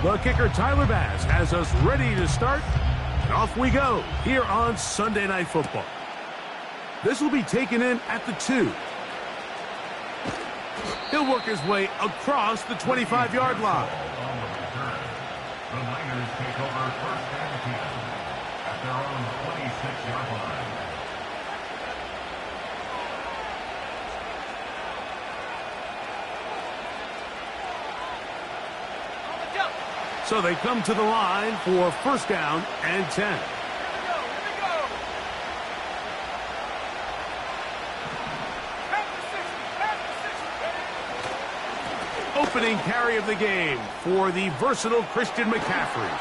The kicker, Tyler Bass, has us ready to start. And off we go here on Sunday Night Football. This will be taken in at the 2. He'll work his way across the 25-yard line. The Niners take over first and 10 at their own 26-yard line. So they come to the line for first down and 10. Opening carry of the game for the versatile Christian McCaffrey.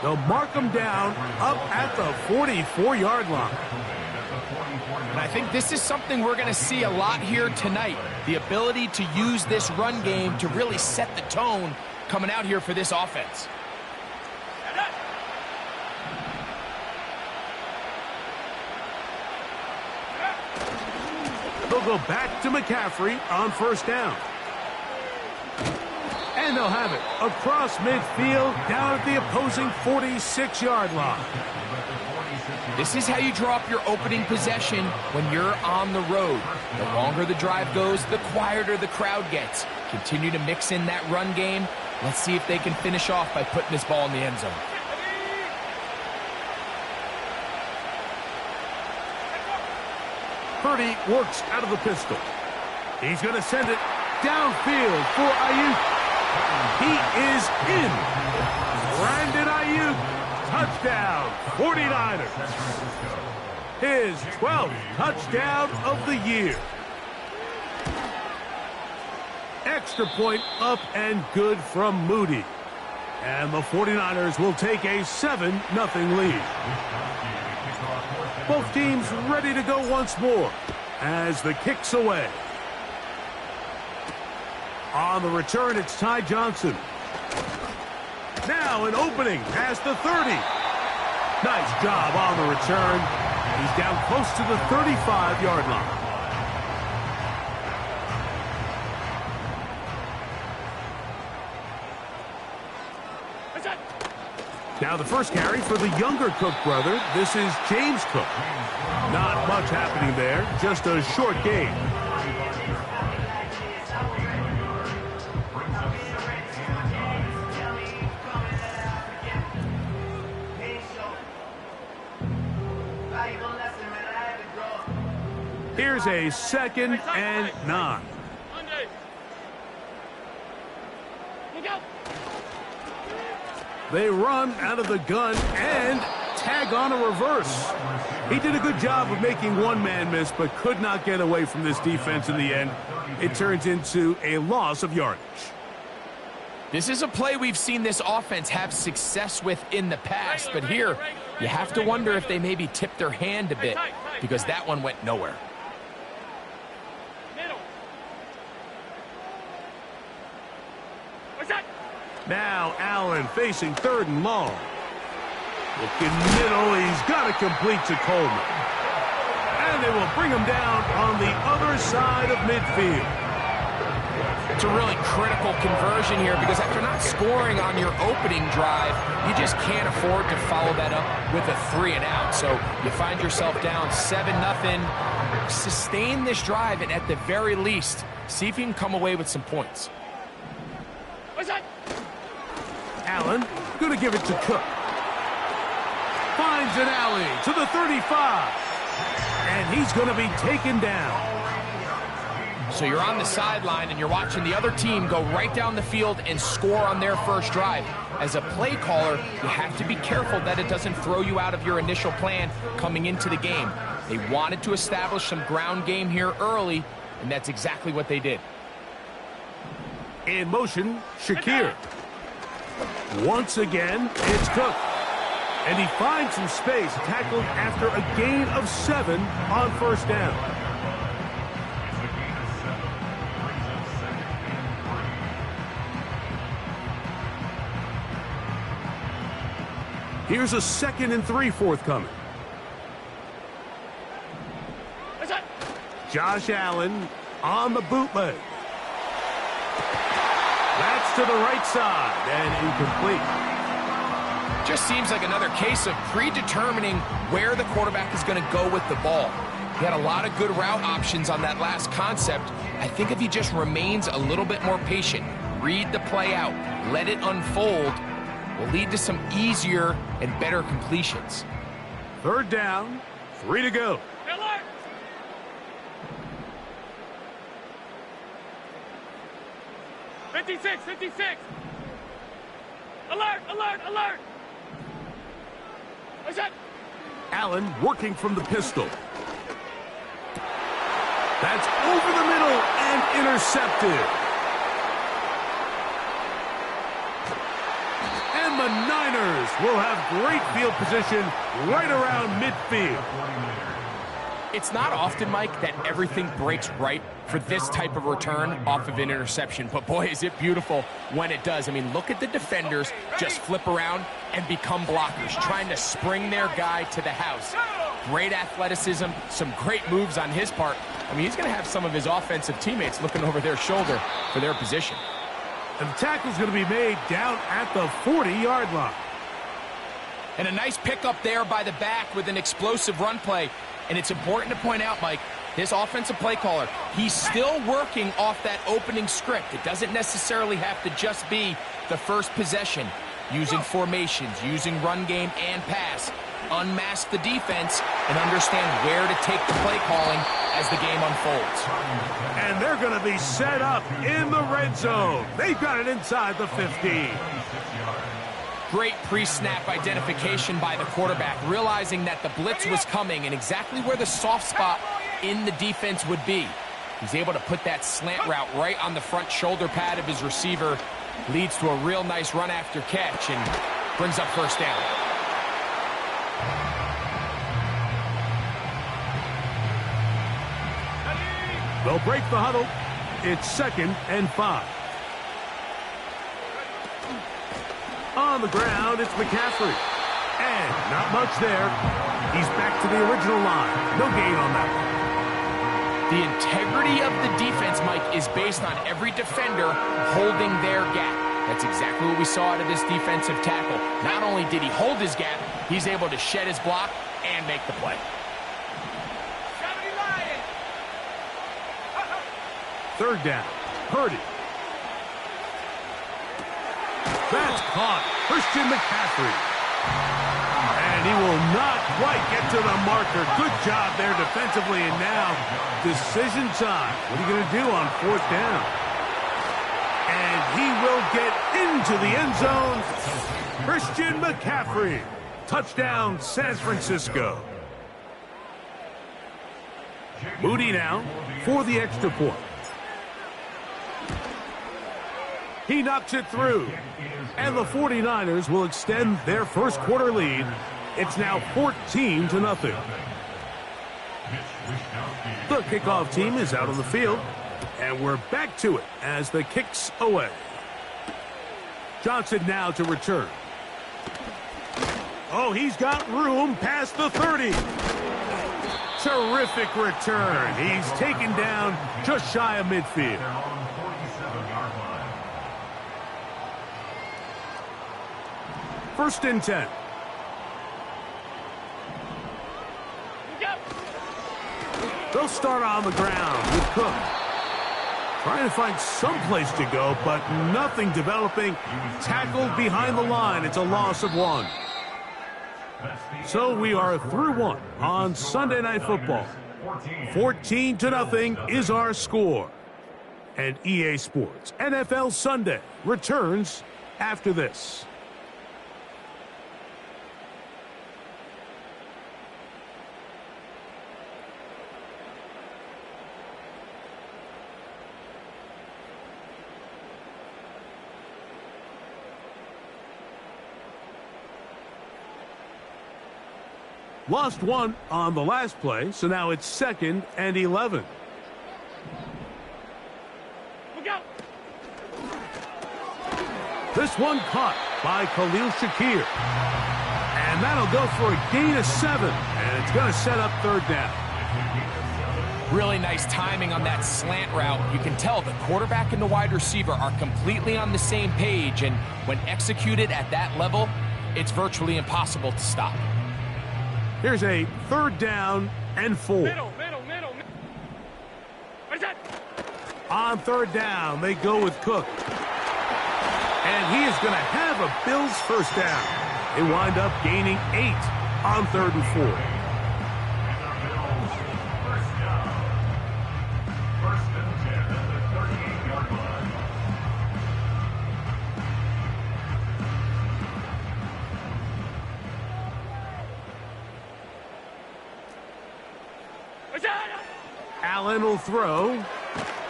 They'll mark him down up at the 44-yard line. And I think this is something we're going to see a lot here tonight. The ability to use this run game to really set the tone coming out here for this offense. They'll go back to McCaffrey on first down. And they'll have it across midfield down at the opposing 46-yard line. This is how you draw up your opening possession when you're on the road. The longer the drive goes, the quieter the crowd gets. Continue to mix in that run game. Let's see if they can finish off by putting this ball in the end zone. Purdy works out of the pistol. He's going to send it downfield for Ayuk. He is in. Brandon Ayuk, touchdown, 49ers. His 12th touchdown of the year. Extra point up and good from Moody. And the 49ers will take a 7-0 lead. Both teams ready to go once more as the kick's away. On the return, it's Ty Johnson. Now an opening past the 30. Nice job on the return. He's down close to the 35-yard line. Now the first carry for the younger Cook brother. This is James Cook. Not much happening there, just a short gain. Here's a 2nd and 9. They run out of the gun and tag on a reverse. He did a good job of making one man miss, but could not get away from this defense in the end. It turns into a loss of yardage. This is a play we've seen this offense have success with in the past, but here you have to wonder if they maybe tipped their hand a bit because that one went nowhere. Now Allen facing 3rd and long. Looking middle, he's got to complete to Coleman. And they will bring him down on the other side of midfield. It's a really critical conversion here because after not scoring on your opening drive, you just can't afford to follow that up with a 3 and out. So you find yourself down 7-0. Sustain this drive and at the very least, see if you can come away with some points. Allen, going to give it to Cook. Finds an alley to the 35. And he's going to be taken down. So you're on the sideline and you're watching the other team go right down the field and score on their first drive. As a play caller, you have to be careful that it doesn't throw you out of your initial plan coming into the game. They wanted to establish some ground game here early, and that's exactly what they did. In motion, Shakir. Once again, it's Cook. And he finds some space, tackled after a gain of 7 on first down. Here's a 2nd and 3 forthcoming. Josh Allen on the bootleg. That's to the right side and incomplete. Just seems like another case of predetermining where the quarterback is going to go with the ball. He had a lot of good route options on that last concept. I think if he just remains a little bit more patient, read the play out, let it unfold, will lead to some easier and better completions. Third down, 3 to go. Alert! 56, 56! Alert, alert, alert! What's that? Allen working from the pistol. That's over the middle and intercepted. And the Niners will have great field position right around midfield. It's not often, Mike, that everything breaks right for this type of return off of an interception. But boy, is it beautiful when it does. I mean, look at the defenders just flip around and become blockers, trying to spring their guy to the house. Great athleticism, some great moves on his part. I mean, he's going to have some of his offensive teammates looking over their shoulder for their position. And the tackle's going to be made down at the 40-yard line. And a nice pickup there by the back with an explosive run play. And it's important to point out, Mike, this offensive play caller, he's still working off that opening script. It doesn't necessarily have to just be the first possession. Using formations, using run game and pass. Unmask the defense and understand where to take the play calling as the game unfolds. And they're going to be set up in the red zone. They've got it inside the 15. Great pre-snap identification by the quarterback, realizing that the blitz was coming and exactly where the soft spot in the defense would be. He's able to put that slant route right on the front shoulder pad of his receiver. Leads to a real nice run after catch and brings up first down. They'll break the huddle. It's 2nd and 5. On the ground, it's McCaffrey. And not much there. He's back to the original line. No gain on that one. The integrity of the defense, Mike, is based on every defender holding their gap. That's exactly what we saw out of this defensive tackle. Not only did he hold his gap, he's able to shed his block and make the play. Third down. Purdy. That's caught. Christian McCaffrey. And he will not quite get to the marker. Good job there defensively. And now, decision time. What are you going to do on 4th down? And he will get into the end zone. Christian McCaffrey. Touchdown, San Francisco. Moody now for the extra point. He knocks it through. And the 49ers will extend their first quarter lead. It's now 14-0. The kickoff team is out on the field. And we're back to it as the kick's away. Johnson now to return. Oh, he's got room past the 30. Terrific return. He's taken down just shy of midfield. First and 10. They'll start on the ground with Cook. Trying to find some place to go, but nothing developing. Tackled behind the line. It's a loss of 1. So we are through 1 on Sunday Night Football. 14-0 is our score. And EA Sports NFL Sunday returns after this. Lost 1 on the last play, so now it's 2nd and 11. Look out. This one caught by Khalil Shakir. And that'll go for a gain of 7, and it's going to set up 3rd down. Really nice timing on that slant route. You can tell the quarterback and the wide receiver are completely on the same page, and when executed at that level, it's virtually impossible to stop. Here's a 3rd down and 4. Middle. What is that? On 3rd down, they go with Cook. And he is going to have a Bills first down. They wind up gaining 8 on 3rd and 4. Allen will throw.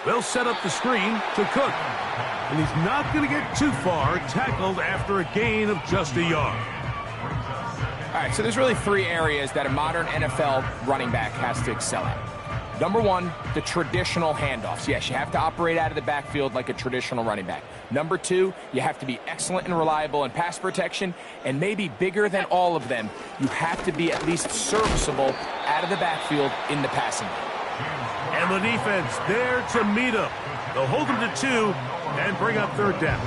They'll set up the screen to Cook. And he's not going to get too far, tackled after a gain of just a yard. All right, so there's really 3 areas that a modern NFL running back has to excel at. Number 1, the traditional handoffs. Yes, you have to operate out of the backfield like a traditional running back. Number 2, you have to be excellent and reliable in pass protection. And maybe bigger than all of them, you have to be at least serviceable out of the backfield in the passing game. And the defense there to meet him. They'll hold him to 2 and bring up 3rd down.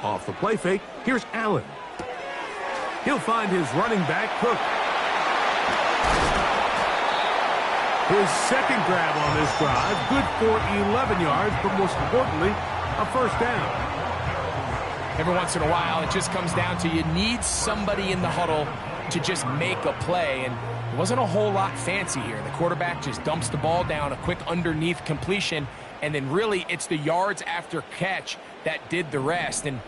Off the play fake, here's Allen. He'll find his running back, Cook. His 2nd grab on this drive, good for 11 yards, but most importantly, a first down. Every once in a while, it just comes down to you need somebody in the huddle to just make a play, and it wasn't a whole lot fancy here. The quarterback just dumps the ball down, a quick underneath completion, and then really it's the yards after catch that did the rest, and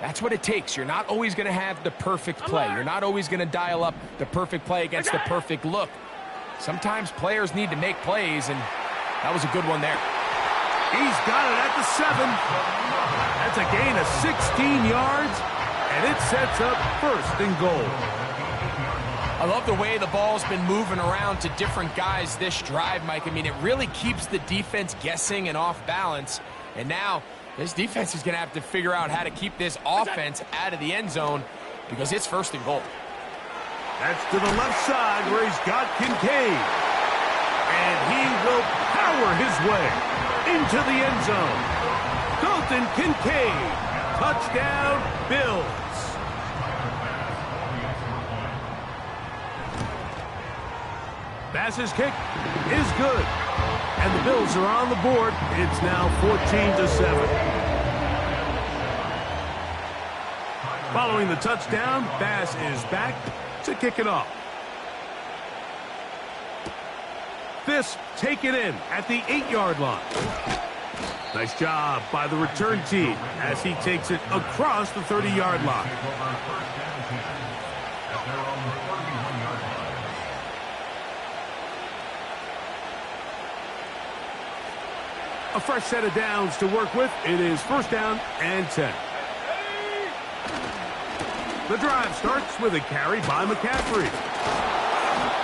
that's what it takes. You're not always going to have the perfect play. You're not always going to dial up the perfect play against the perfect look. Sometimes players need to make plays, and that was a good one there. He's got it at the 7. That's a gain of 16 yards, and it sets up 1st and goal. I love the way the ball's been moving around to different guys this drive, Mike. I mean, it really keeps the defense guessing and off balance. And now this defense is going to have to figure out how to keep this offense out of the end zone because it's 1st and goal. That's to the left side where he's got Kincaid. And he will power his way into the end zone. Dalton Kincaid, touchdown, Bills. Bass's kick is good. And the Bills are on the board. It's now 14-7. Following the touchdown, Bass is back to kick it off. This take it in at the 8-yard line. Nice job by the return team as he takes it across the 30-yard line. A fresh set of downs to work with. It is 1st down and 10. The drive starts with a carry by McCaffrey.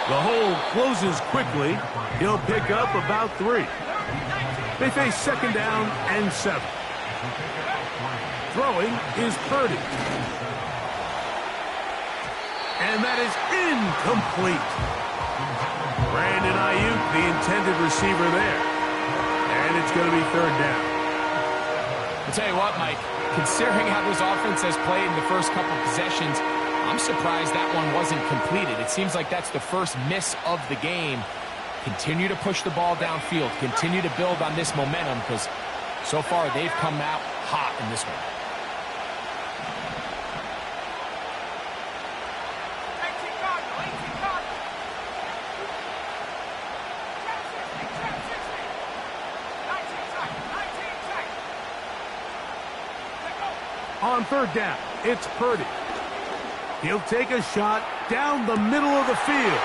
The hole closes quickly. He'll pick up about 3. They face 2nd down and 7. Throwing is Purdy. And that is incomplete. Brandon Ayuk, the intended receiver there. And it's going to be 3rd down. I'll tell you what, Mike, considering how this offense has played in the first couple of possessions, I'm surprised that one wasn't completed. It seems like that's the first miss of the game. Continue to push the ball downfield. Continue to build on this momentum because so far they've come out hot in this one. On 3rd down, it's Purdy. He'll take a shot down the middle of the field.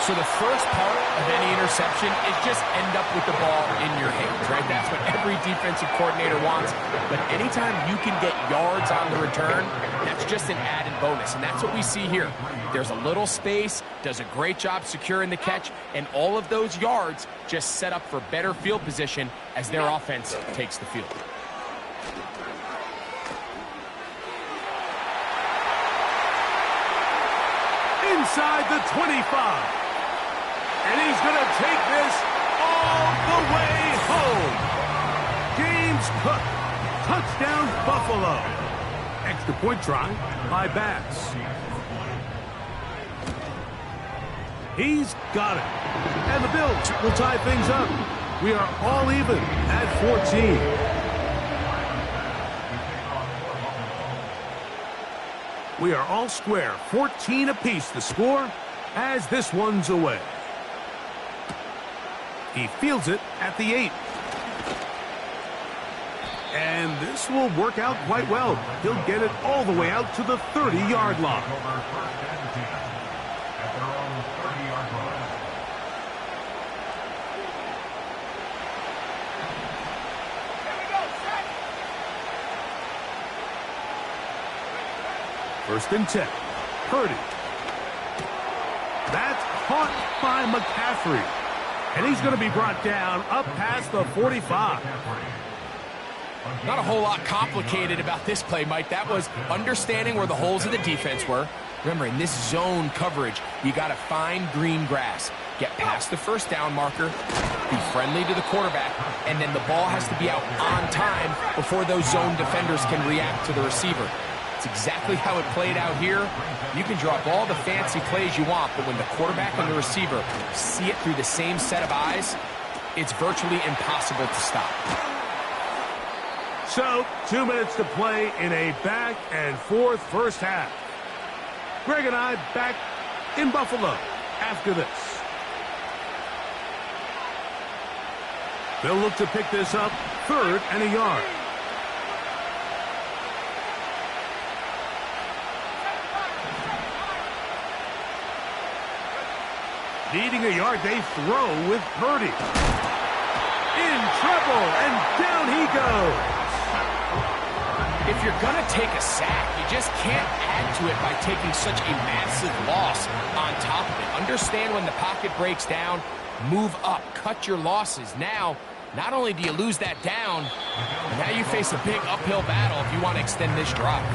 So the first part of any interception is just end up with the ball in your hands, right? That's what every defensive coordinator wants. But anytime you can get yards on the return, that's just an added bonus. And that's what we see here. There's a little space, does a great job securing the catch, and all of those yards just set up for better field position as their offense takes the field. Inside the 25. And he's going to take this all the way home. James Cook. Touchdown, Buffalo. Extra point try by Bass. He's got it. And the Bills will tie things up. We are all even at 14. We are all square, 14 apiece the score as this one's away. He fields it at the 8. And this will work out quite well. He'll get it all the way out to the 30-yard line. First and 10. Purdy. That's caught by McCaffrey. And he's going to be brought down up past the 45. Not a whole lot complicated about this play, Mike. That was understanding where the holes of the defense were. Remember, in this zone coverage, you got to find green grass. Get past the first down marker, be friendly to the quarterback, and then the ball has to be out on time before those zone defenders can react to the receiver. It's exactly how it played out here. You can drop all the fancy plays you want, but when the quarterback and the receiver see it through the same set of eyes, it's virtually impossible to stop. So, 2 minutes to play in a back-and-forth first half. Greg and I back in Buffalo after this. They'll look to pick this up, 3rd and a yard. Needing a yard, they throw with Purdy. In trouble, and down he goes. If you're going to take a sack, you just can't add to it by taking such a massive loss on top of it. Understand when the pocket breaks down, move up, cut your losses. Now, not only do you lose that down, but now you face a big uphill battle if you want to extend this drive.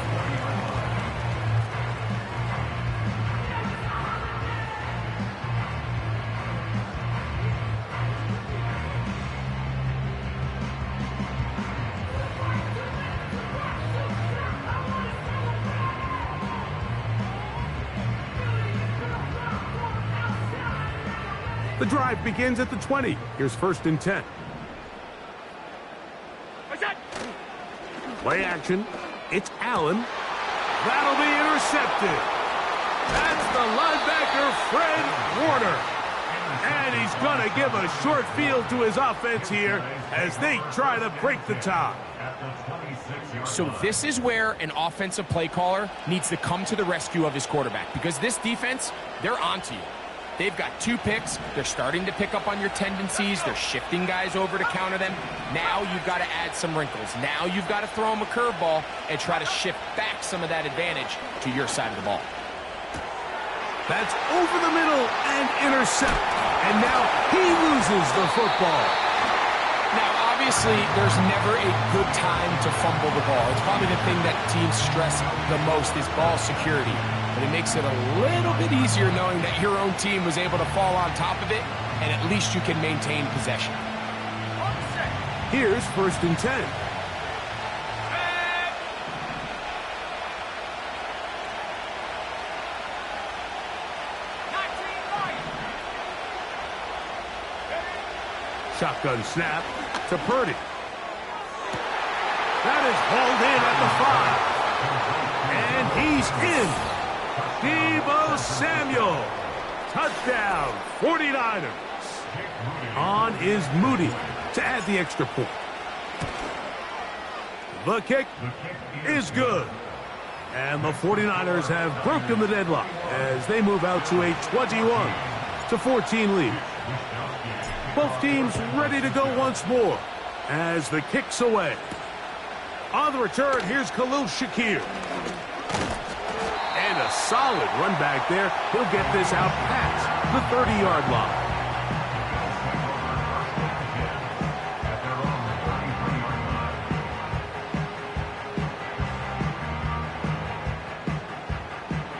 The drive begins at the 20. Here's 1st and 10. Play action. It's Allen. That'll be intercepted. That's the linebacker, Fred Warner. And he's going to give a short field to his offense here as they try to break the tie. So this is where an offensive play caller needs to come to the rescue of his quarterback, because this defense, they're onto you. They've got 2 picks. They're starting to pick up on your tendencies. They're shifting guys over to counter them. Now you've got to add some wrinkles. Now you've got to throw them a curveball and try to shift back some of that advantage to your side of the ball. That's over the middle and intercept. And now he loses the football. Now, obviously, there's never a good time to fumble the ball. It's probably the thing that teams stress the most is ball security. But it makes it a little bit easier knowing that your own team was able to fall on top of it, and at least you can maintain possession. Here's 1st and 10. Shotgun snap to Purdy. That is hauled in at the 5. And he's in. Deebo Samuel. Touchdown, 49ers. On is Moody to add the extra point. The kick is good. And the 49ers have broken the deadlock as they move out to a 21-10 14 lead. Both teams ready to go once more as the kick's away. On the return, here's Khalil Shakir. And a solid run back there. He'll get this out past the 30-yard line.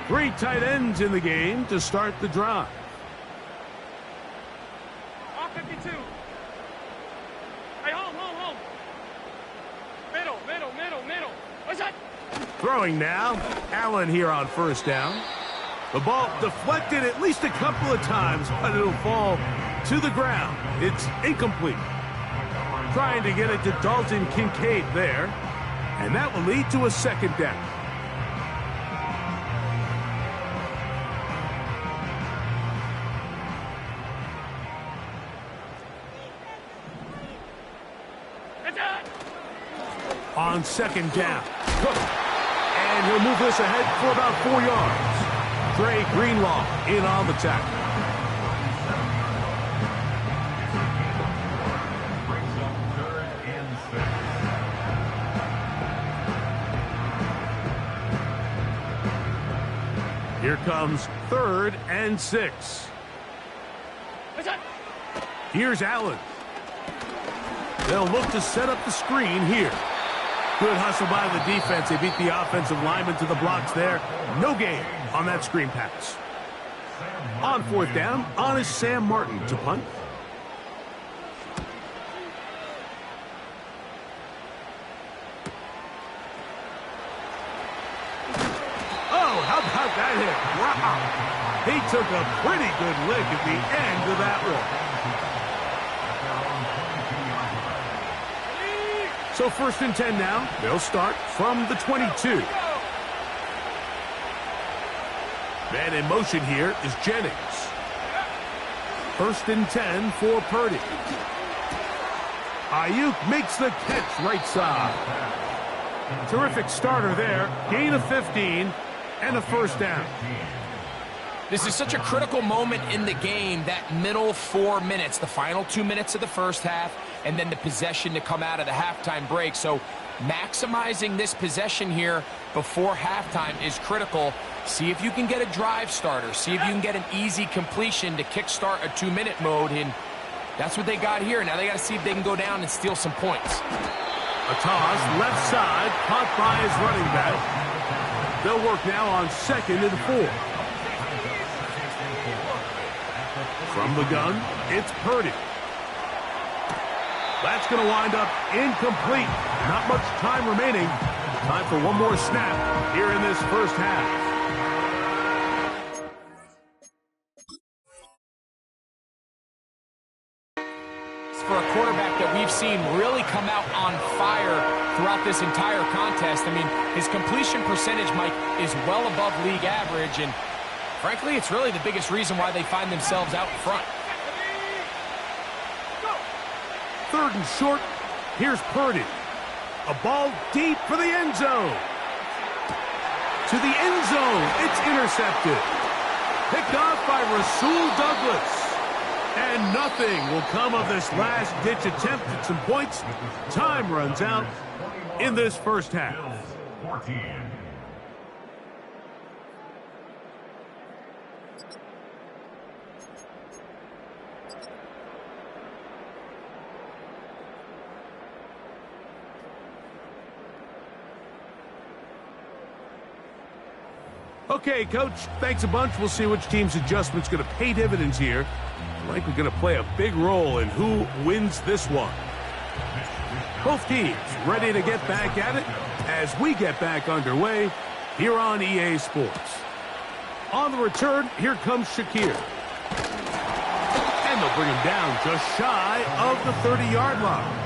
Three tight ends in the game to start the drive. All 52. Hey, home. Middle. What's that? Throwing now. Allen here on first down. The ball deflected at least a couple of times, but it'll fall to the ground. It's incomplete. Trying to get it to Dalton Kincaid there. And that will lead to a second down. On second down. And he'll move this ahead for about 4 yards. Dre Greenlaw in on the tackle. Brings up 3rd and 6. Here comes 3rd and 6. What's that? Here's Allen. They'll look to set up the screen here. Good hustle by the defense. They beat the offensive lineman to the blocks there. No gain on that screen pass. On 4th down, on is Sam Martin to punt. Oh, how about that hit? Wow. He took a pretty good lick at the end of that one. So 1st and 10 now. They'll start from the 22. Man in motion here is Jennings. 1st and 10 for Purdy. Ayuk makes the catch right side. Terrific starter there. Gain of 15 and a 1st down. This is such a critical moment in the game, that middle 4 minutes, the final 2 minutes of the first half, and then the possession to come out of the halftime break. So maximizing this possession here before halftime is critical. See if you can get a drive starter. See if you can get an easy completion to kickstart a 2-minute mode, and that's what they got here. Now they got to see if they can go down and steal some points. A toss, left side, caught by his running back. They'll work now on 2nd and 4. From the gun, it's Purdy. That's going to wind up incomplete. Not much time remaining. Time for one more snap here in this first half. For a quarterback that we've seen really come out on fire throughout this entire contest, I mean, his completion percentage, Mike, is well above league average, and frankly, it's really the biggest reason why they find themselves out in front. 3rd and short. Here's Purdy. A ball deep for the end zone. To the end zone. It's intercepted. Picked off by Rasul Douglas. And nothing will come of this last-ditch attempt at some points. Time runs out in this first half. 14. Okay, Coach, thanks a bunch. We'll see which team's adjustment's going to pay dividends here. Likely going to play a big role in who wins this one. Both teams ready to get back at it as we get back underway here on EA Sports. On the return, here comes Shakir. And they'll bring him down just shy of the 30-yard line.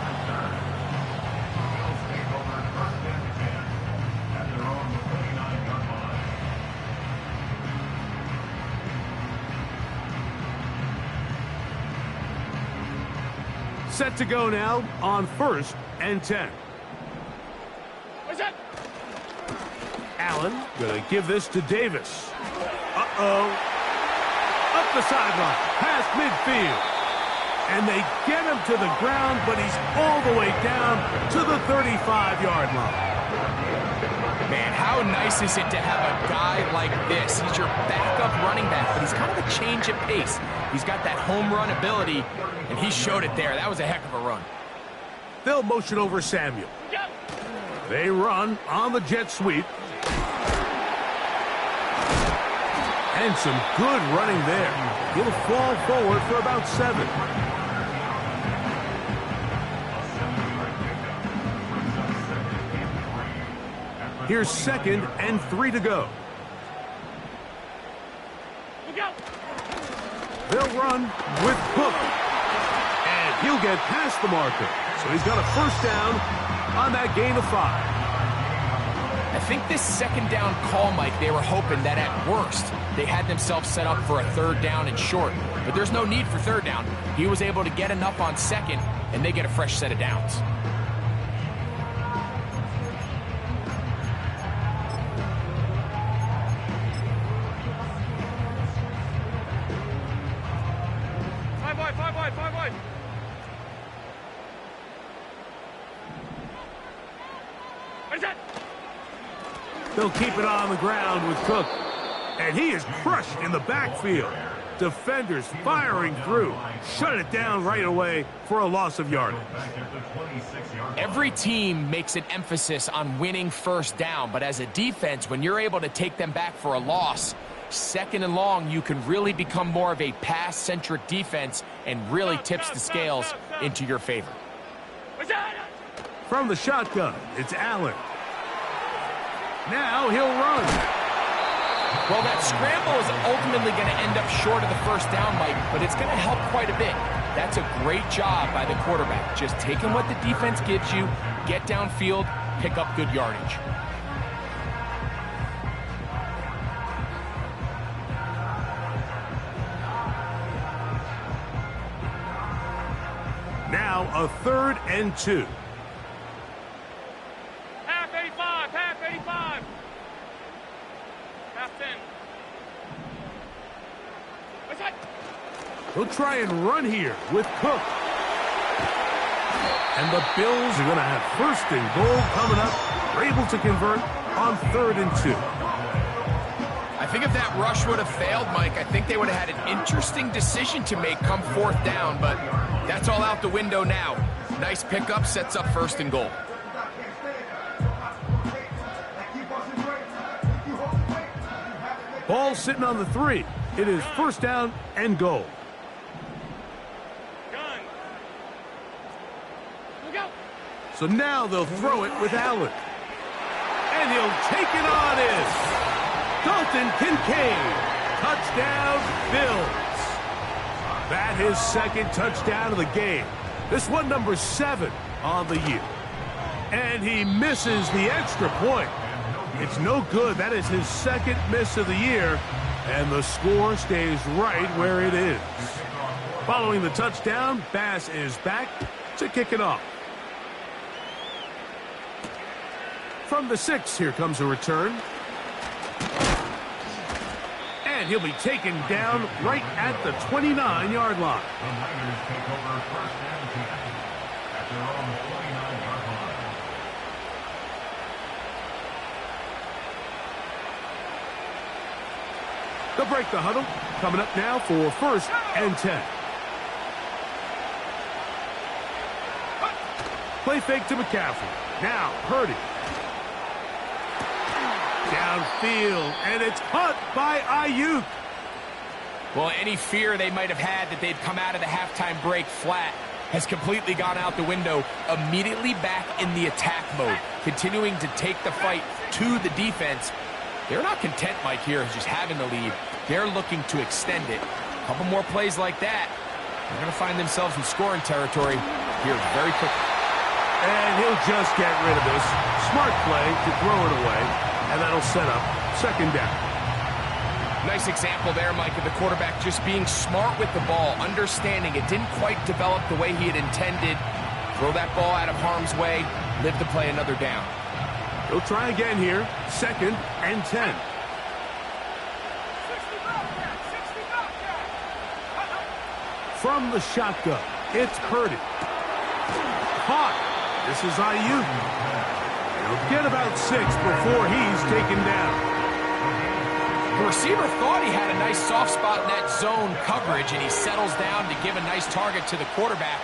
Set to go now on 1st and 10. What's that? Allen going to give this to Davis. Uh-oh. Up the sideline, past midfield. And they get him to the ground, but he's all the way down to the 35-yard line. Man, how nice is it to have a guy like this? He's your backup running back, but he's kind of a change of pace. He's got that home run ability, and he showed it there. That was a heck of a run. They'll motion over Samuel. They run on the jet sweep. And some good running there. He'll fall forward for about 7. Here's 2nd and 3 to go. They'll run with Cook. And he'll get past the marker. So he's got a first down on that gain of 5. I think this 2nd down call, Mike, they were hoping that at worst they had themselves set up for a 3rd down and short. But there's no need for 3rd down. He was able to get enough on 2nd, and they get a fresh set of downs. Five wide. What is that? They'll keep it on the ground with Cook. And he is crushed in the backfield. Defenders firing through. Shut it down right away for a loss of yardage. Every team makes an emphasis on winning first down, but as a defense, when you're able to take them back for a loss, 2nd and long, you can really become more of a pass-centric defense and really tips the scales into your favor. From the shotgun, it's Allen. Now he'll run. Well, that scramble is ultimately going to end up short of the first down, Mike, but it's going to help quite a bit. That's a great job by the quarterback. Just taking what the defense gives you, get downfield, pick up good yardage. Now a 3rd and 2. Half 85. Half 10. What's that? He'll try and run here with Cook. And the Bills are going to have 1st and goal coming up. They're able to convert on 3rd and 2. I think if that rush would have failed, Mike, I think they would have had an interesting decision to make come 4th down, but that's all out the window now. Nice pickup, sets up 1st and goal. Ball sitting on the 3. It is 1st down and goal. Gun. Look out. So now they'll throw it with Allen. And he'll take it on in. Dalton Kincaid. Touchdown, Bills. That is 2nd touchdown of the game. This one number 7 on the year. And he misses the extra point. It's no good. That is his 2nd miss of the year. And the score stays right where it is. Following the touchdown, Bass is back to kick it off. From the 6, here comes a return. And he'll be taken down right at the 29-yard line. The Niners take over 1st and 10 at their own 29-yard line. They'll break the huddle. Coming up now for 1st and 10. Play fake to McCaffrey. Now Purdy. Downfield, and it's caught by Ayuk. Well, any fear they might have had that they'd come out of the halftime break flat has completely gone out the window. Immediately back in the attack mode, continuing to take the fight to the defense. They're not content, Mike, here, just having the lead. They're looking to extend it. A couple more plays like that, they're going to find themselves in scoring territory here very quickly. And he'll just get rid of this. Smart play to throw it away, and that'll set up 2nd down. Nice example there, Mike, of the quarterback just being smart with the ball, understanding it didn't quite develop the way he had intended. Throw that ball out of harm's way, live to play another down. He'll try again here, 2nd and 10. From the shotgun, it's Purdy. Caught. This is Ayuk. He'll get about 6 before he's taken down. The receiver thought he had a nice soft spot in that zone coverage, and he settles down to give a nice target to the quarterback.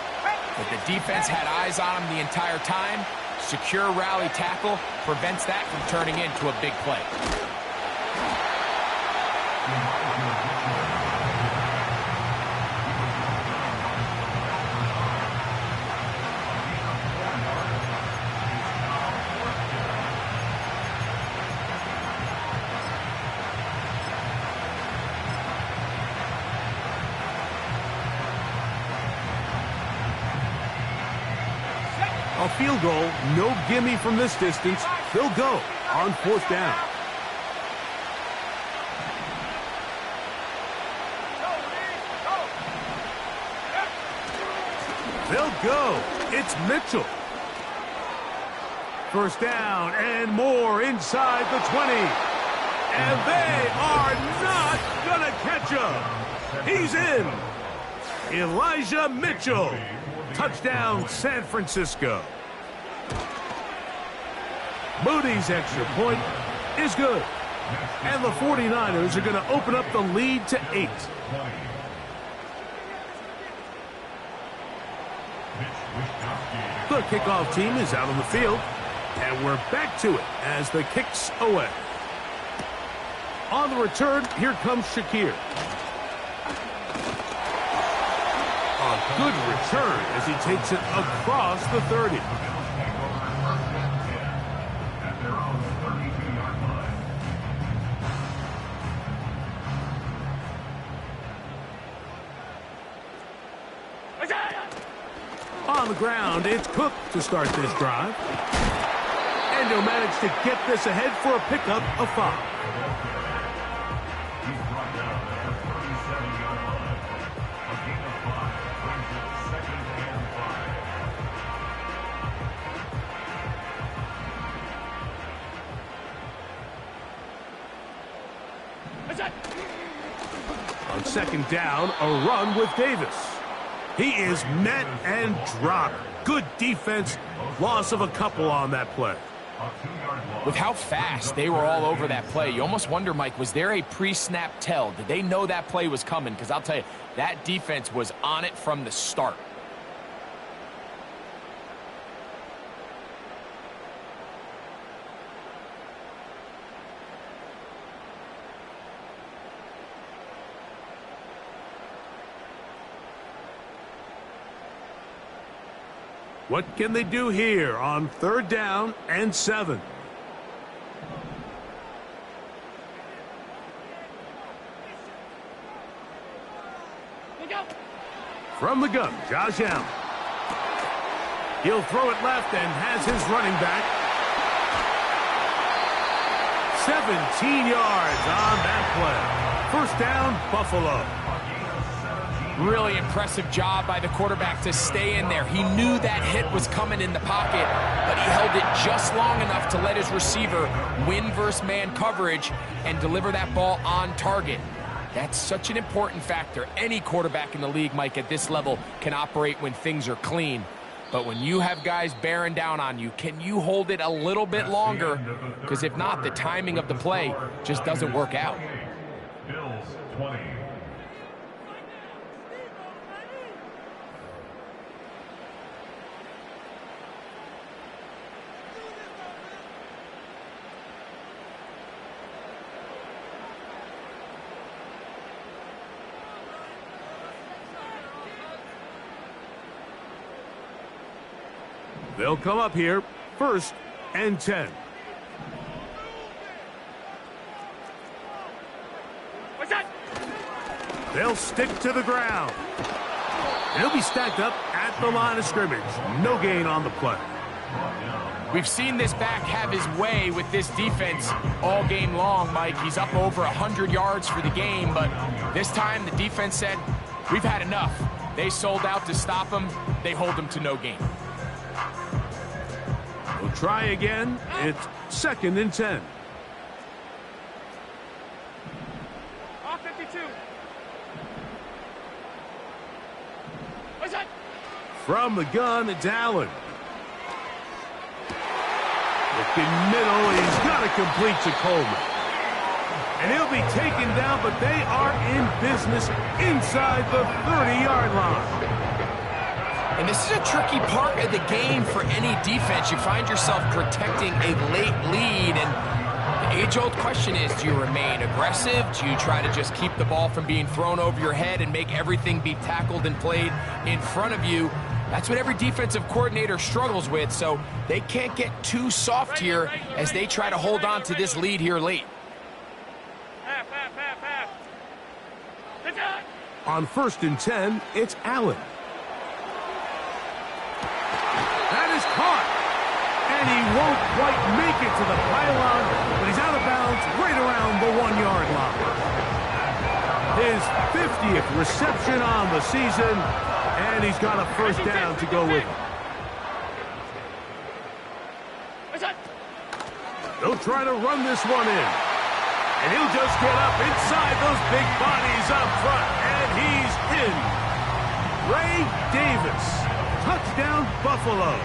But the defense had eyes on him the entire time. Secure rally tackle prevents that from turning into a big play. A field goal, no gimme from this distance. They'll go on 4th down. They'll go. It's Mitchell. 1st down and more inside the 20. And they are not going to catch him. He's in. Elijah Mitchell. Touchdown, San Francisco. Moody's extra point is good. And the 49ers are going to open up the lead to 8. The kickoff team is out on the field. And we're back to it as the kick's away. On the return, here comes Shakir. A good return as he takes it across the 30. On the ground, it's Cook to start this drive. And he'll manage to get this ahead for a pickup of 5. On 2nd down, a run with Davis. He is met and dropped. Good defense. Loss of a couple on that play. With how fast they were all over that play, you almost wonder, Mike, was there a pre-snap tell? Did they know that play was coming? Because I'll tell you, that defense was on it from the start. What can they do here on 3rd down and 7? From the gun, Josh Allen. He'll throw it left and has his running back. 17 yards on that play. 1st down, Buffalo. Really impressive job by the quarterback to stay in there. He knew that hit was coming in the pocket, but he held it just long enough to let his receiver win versus man coverage and deliver that ball on target. That's such an important factor. Any quarterback in the league, Mike, at this level can operate when things are clean. But when you have guys bearing down on you, can you hold it a little bit longer? Because if not, the timing of the play just doesn't work out. Bills 20. They'll come up here, 1st and 10. What's that? They'll stick to the ground. He'll be stacked up at the line of scrimmage. No gain on the play. We've seen this back have his way with this defense all game long, Mike. He's up over 100 yards for the game, but this time the defense said, we've had enough. They sold out to stop him. They hold him to no gain. We'll try again. It's 2nd and 10. Off 52. What's that? From the gun, it's Allen. Looking middle, he's got it complete to Coleman. And he'll be taken down, but they are in business inside the 30-yard line. And this is a tricky part of the game for any defense. You find yourself protecting a late lead, and the age-old question is, do you remain aggressive? Do you try to just keep the ball from being thrown over your head and make everything be tackled and played in front of you? That's what every defensive coordinator struggles with, so they can't get too soft here as they try to hold on to this lead here late. Half. It's on. On 1st and 10, it's Allen. That is caught. And he won't quite make it to the pylon, but he's out of bounds right around the 1-yard line. His 50th reception on the season, and he's got a first down to go with him. What's that? They'll try to run this one in. And he'll just get up inside those big bodies up front, and he's in. Ray Davis, touchdown Buffalo.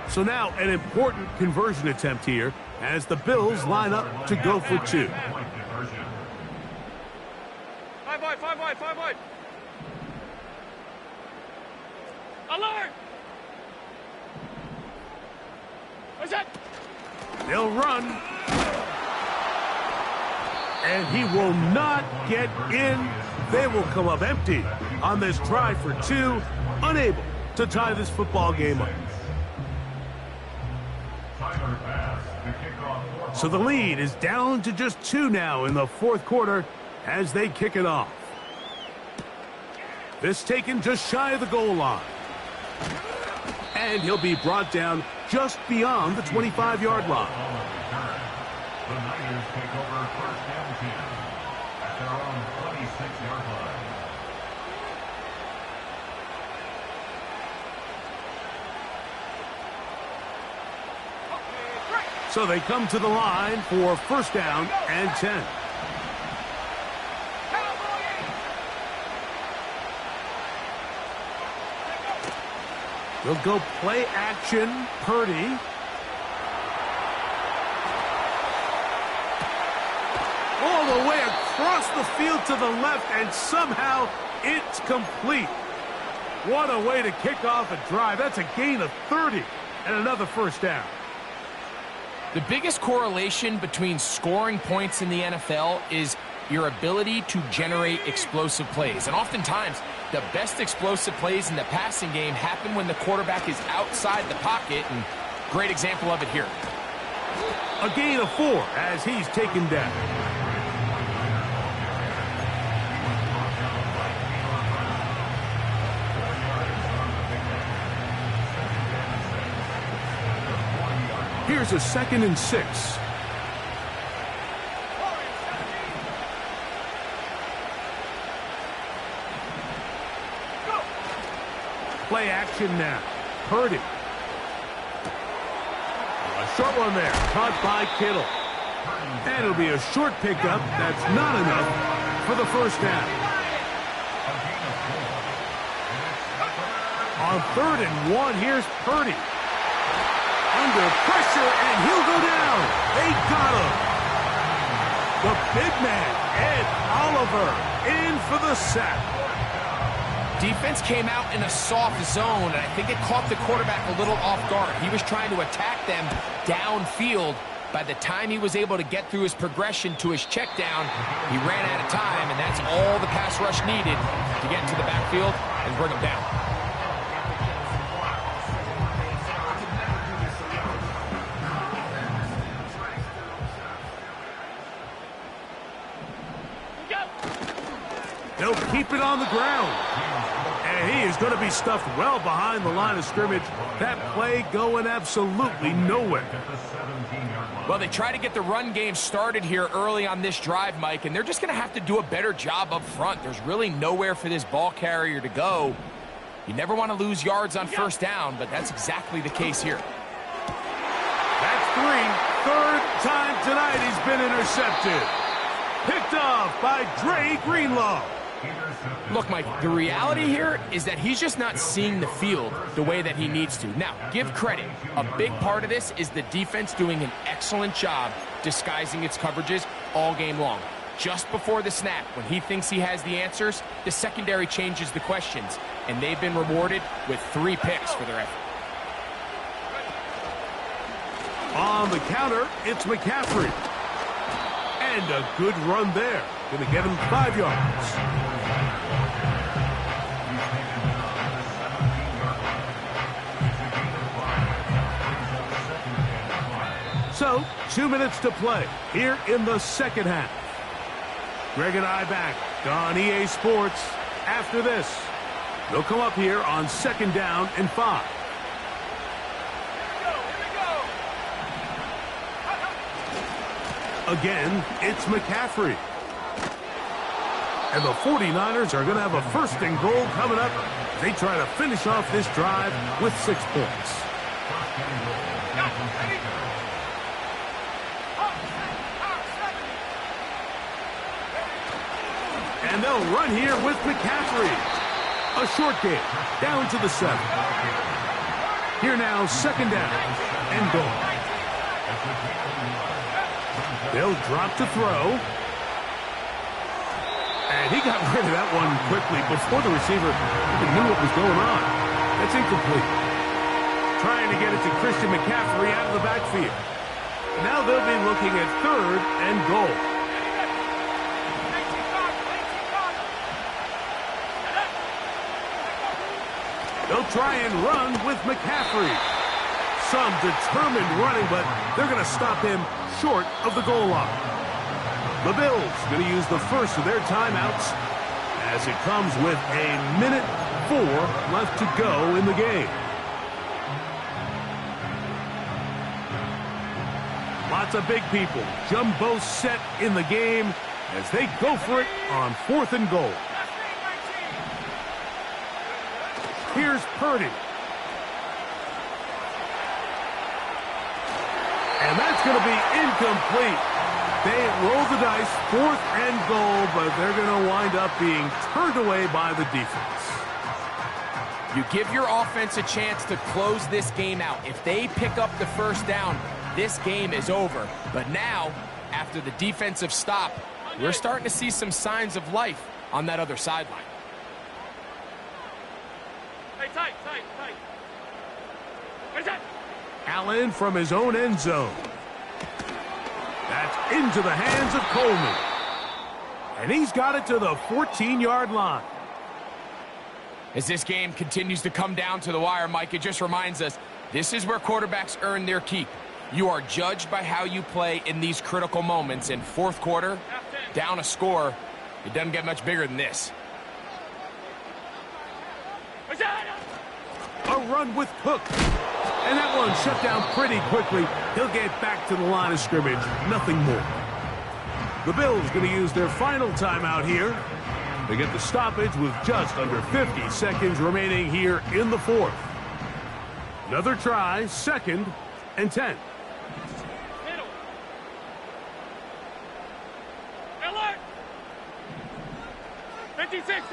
So now an important conversion attempt here as the Bills line up to go for 2. 5 wide. Alert! What's that? They'll run. And he will not get in. They will come up empty on this try for 2, unable to tie this football game up. So the lead is down to just 2 now in the 4th quarter as they kick it off. This taken just shy of the goal line. And he'll be brought down just beyond the 25-yard line. The Niners take over 1st and 10 at their own 26-yard line. So they come to the line for 1st down and 10. They'll go play action. Purdy. All the way across the field to the left, and somehow it's complete. What a way to kick off a drive. That's a gain of 30 and another 1st down. The biggest correlation between scoring points in the NFL is your ability to generate explosive plays. And oftentimes, the best explosive plays in the passing game happen when the quarterback is outside the pocket, and great example of it here. A gain of 4 as he's taken down. Here's a 2nd and 6. Play action now. Purdy. A short one there. Caught by Kittle. And it'll be a short pickup. That's not enough for the 1st down. On 3rd and 1, here's Purdy. Under pressure, and he'll go down. They got him. The big man, Ed Oliver, in for the sack. Defense came out in a soft zone, and I think it caught the quarterback a little off guard. He was trying to attack them downfield. By the time he was able to get through his progression to his check down, he ran out of time, and that's all the pass rush needed to get into the backfield and bring him down. They'll keep it on the ground. And he is going to be stuffed well behind the line of scrimmage. That play going absolutely nowhere. Well, they try to get the run game started here early on this drive, Mike, and they're just going to have to do a better job up front. There's really nowhere for this ball carrier to go. You never want to lose yards on 1st down, but that's exactly the case here. That three. Third time tonight he's been intercepted. Picked off by Dre Greenlaw. Look, Mike, the reality here is that he's just not seeing the field the way that he needs to. Now, give credit. A big part of this is the defense doing an excellent job disguising its coverages all game long. Just before the snap, when he thinks he has the answers, the secondary changes the questions, and they've been rewarded with 3 picks for their effort. On the counter, it's McCaffrey. And a good run there. Going to get him 5 yards. So, 2 minutes to play here in the second half. Greg and I back on EA Sports after this. They'll come up here on 2nd down and 5. Again, it's McCaffrey. And the 49ers are going to have a 1st and goal coming up. They try to finish off this drive with 6 points. And they'll run here with McCaffrey. A short game, down to the 7. Here now, 2nd down and goal. They'll drop to throw. And he got rid of that one quickly before the receiver even knew what was going on. That's incomplete. Trying to get it to Christian McCaffrey out of the backfield. Now they'll be looking at 3rd and goal. They'll try and run with McCaffrey. Some determined running, but they're going to stop him short of the goal line. The Bills going to use the first of their timeouts as it comes with 1:04 left to go in the game. Lots of big people. Jumbo set in the game as they go for it on 4th and goal. Here's Purdy. And that's going to be incomplete. They roll the dice, 4th and goal, but they're going to wind up being turned away by the defense. You give your offense a chance to close this game out. If they pick up the 1st down, this game is over. But now, after the defensive stop, we're starting to see some signs of life on that other sideline. Hey, tight. Where's that? Allen from his own end zone. That's into the hands of Coleman. And he's got it to the 14-yard line. As this game continues to come down to the wire, Mike, it just reminds us, this is where quarterbacks earn their keep. You are judged by how you play in these critical moments. In 4th quarter, down a score, it doesn't get much bigger than this. Where's that? A run with Cook. And that one shut down pretty quickly. He'll get back to the line of scrimmage. Nothing more. The Bills going to use their final timeout here. They get the stoppage with just under 50 seconds remaining here in the 4th. Another try, 2nd and 10. Middle. Alert! 56.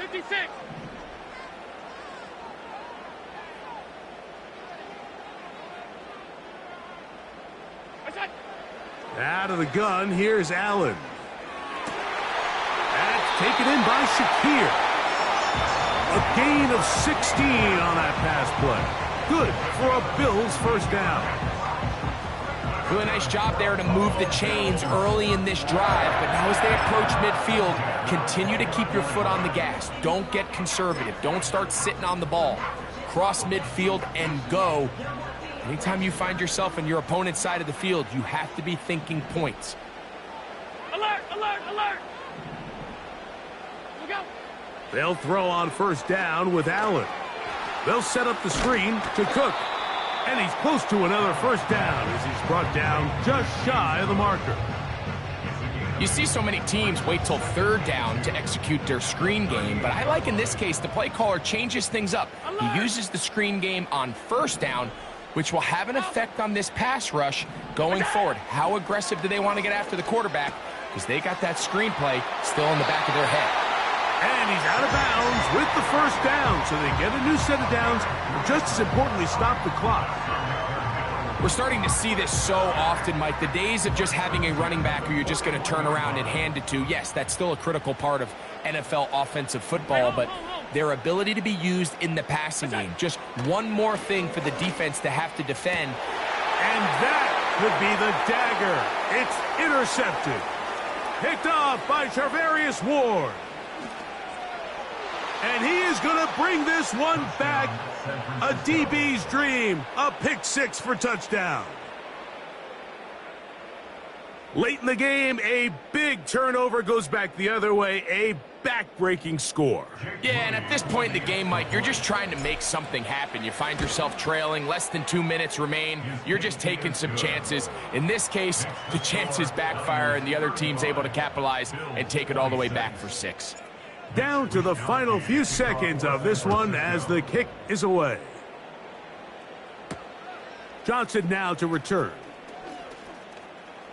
Out of the gun, here's Allen. That's taken in by Shakir. A gain of 16 on that pass play. Good for a Bills 1st down. Really nice job there to move the chains early in this drive, but now as they approach midfield, continue to keep your foot on the gas. Don't get conservative. Don't start sitting on the ball. Cross midfield and go. Anytime you find yourself on your opponent's side of the field, you have to be thinking points. Alert! Look out! They'll throw on 1st down with Allen. They'll set up the screen to Cook. And he's close to another 1st down as he's brought down just shy of the marker. You see so many teams wait till 3rd down to execute their screen game, but I like in this case the play caller changes things up. He uses the screen game on 1st down which will have an effect on this pass rush going forward. How aggressive do they want to get after the quarterback? Because they got that screenplay still in the back of their head. And he's out of bounds with the first down, so they get a new set of downs, and just as importantly, stop the clock. We're starting to see this so often, Mike. The days of just having a running back who you're just going to turn around and hand it to, yes, that's still a critical part of NFL offensive football, but their ability to be used in the passing game, just one more thing for the defense to have to defend. And that could be the dagger. It's intercepted. Picked off by Charvarius Ward. And he is going to bring this one back. A DB's dream. A pick six for touchdown. Late in the game, a big turnover goes back the other way. A back-breaking score. Yeah, and at this point in the game, Mike, you're just trying to make something happen. You find yourself trailing, less than 2 minutes remain. You're just taking some chances. In this case, the chances backfire, and the other team's able to capitalize and take it all the way back for 6. Down to the final few seconds of this one as the kick is away. Johnson now to return.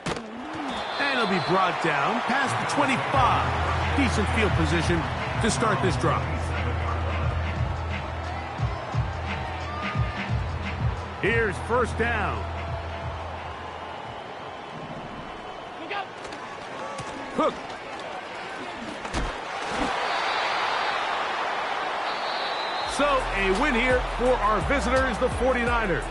And he'll be brought down past the 25. Decent field position to start this drive. Here's first down. Cook. So, a win here for our visitors, the 49ers.